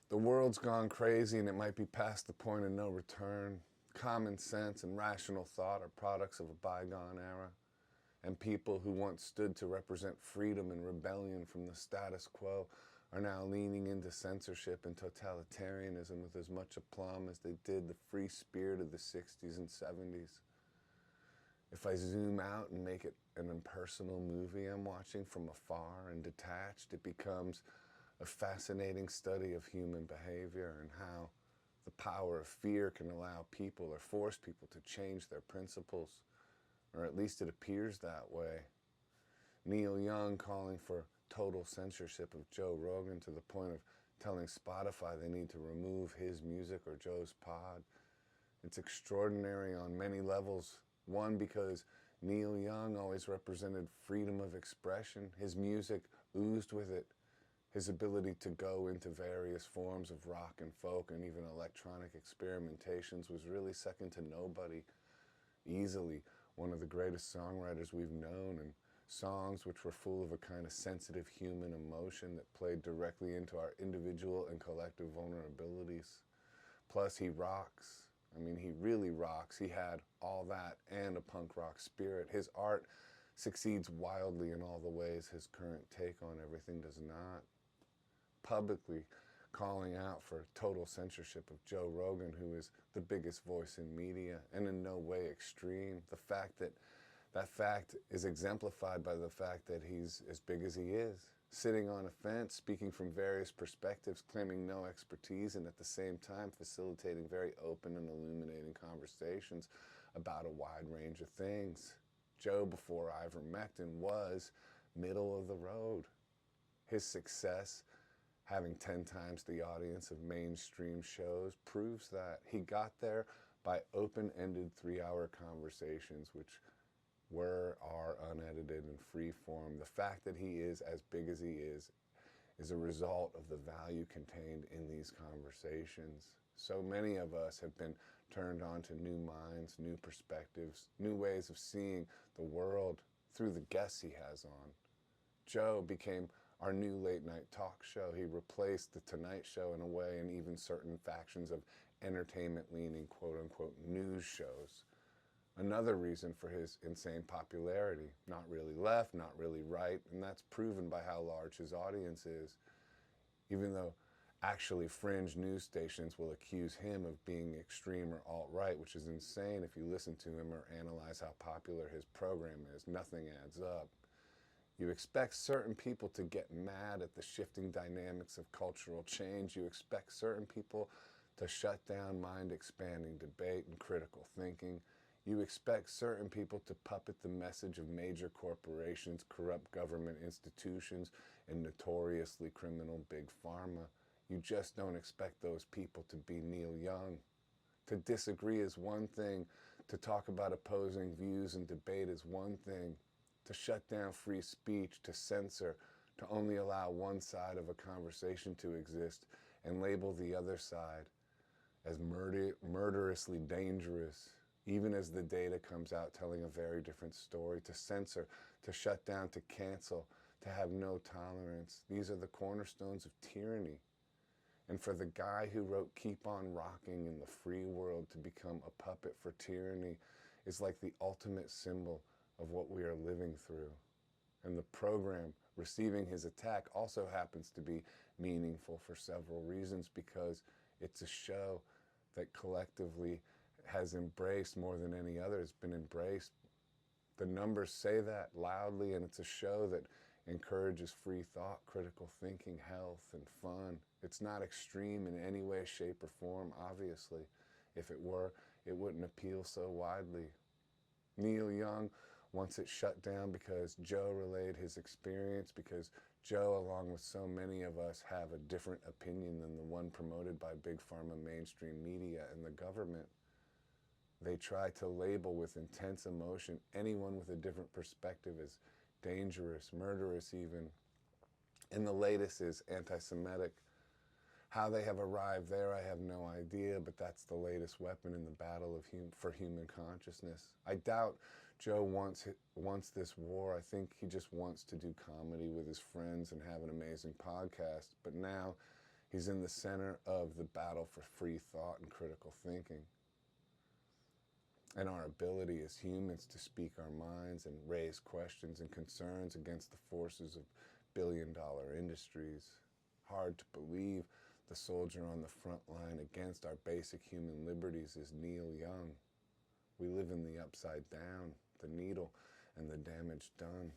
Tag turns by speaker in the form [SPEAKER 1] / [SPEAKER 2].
[SPEAKER 1] The world's gone crazy and it might be past the point of no return. Common sense and rational thought are products of a bygone era, and people who once stood to represent freedom and rebellion from the status quo are now leaning into censorship and totalitarianism with as much aplomb as they did the free spirit of the 60s and 70s. If I zoom out and make it an impersonal movie I'm watching from afar and detached, it becomes a fascinating study of human behavior and how the power of fear can allow people or force people to change their principles, or at least it appears that way. Neil Young calling for total censorship of Joe Rogan to the point of telling Spotify they need to remove his music or Joe's pod. It's extraordinary on many levels. One, because Neil Young always represented freedom of expression. His music oozed with it. His ability to go into various forms of rock and folk and even electronic experimentations was really second to nobody. Easily one of the greatest songwriters we've known, and songs which were full of a kind of sensitive human emotion that played directly into our individual and collective vulnerabilities. Plus, he rocks. I mean, he really rocks. He had all that and a punk rock spirit. His art succeeds wildly in all the ways his current take on everything does not. Publicly calling out for total censorship of Joe Rogan, who is the biggest voice in media and in no way extreme. That fact is exemplified by the fact that he's as big as he is, sitting on a fence, speaking from various perspectives, claiming no expertise, and at the same time facilitating very open and illuminating conversations about a wide range of things. Joe, before ivermectin, was middle of the road. His success, having 10 times the audience of mainstream shows, proves that. He got there by open-ended 3-hour conversations, which are unedited and free form. The fact that he is as big as he is a result of the value contained in these conversations. So many of us have been turned on to new minds, new perspectives, new ways of seeing the world through the guests he has on. Joe became our new late night talk show. He replaced the Tonight Show in a way, and even certain factions of entertainment leaning quote unquote news shows. Another reason for his insane popularity. Not really left, not really right, and that's proven by how large his audience is. Even though actually fringe news stations will accuse him of being extreme or alt-right, which is insane if you listen to him or analyze how popular his program is. Nothing adds up. You expect certain people to get mad at the shifting dynamics of cultural change. You expect certain people to shut down mind-expanding debate and critical thinking. You expect certain people to puppet the message of major corporations, corrupt government institutions, and notoriously criminal big pharma. You just don't expect those people to be Neil Young. To disagree is one thing. To talk about opposing views and debate is one thing. To shut down free speech, to censor, to only allow one side of a conversation to exist and label the other side as murderously dangerous, even as the data comes out telling a very different story. To censor, to shut down, to cancel, to have no tolerance. These are the cornerstones of tyranny. And for the guy who wrote Keep On Rocking in the Free World to become a puppet for tyranny is like the ultimate symbol of what we are living through. And the program receiving his attack also happens to be meaningful for several reasons, because it's a show that collectively has embraced more than any other, has been embraced. The numbers say that loudly, and it's a show that encourages free thought, critical thinking, health, and fun. It's not extreme in any way, shape, or form, obviously. If it were, it wouldn't appeal so widely. Neil Young wants it shut down because Joe relayed his experience, because Joe, along with so many of us, have a different opinion than the one promoted by big pharma, mainstream media, and the government. They try to label with intense emotion anyone with a different perspective as dangerous, murderous even. And the latest is anti-Semitic. How they have arrived there, I have no idea, but that's the latest weapon in the battle for human consciousness. I doubt Joe wants this war. I think he just wants to do comedy with his friends and have an amazing podcast. But now He's in the center of the battle for free thought and critical thinking. And our ability as humans to speak our minds and raise questions and concerns against the forces of billion-dollar industries. Hard to believe the soldier on the front line against our basic human liberties is Neil Young. We live in the upside down, the needle, and the damage done.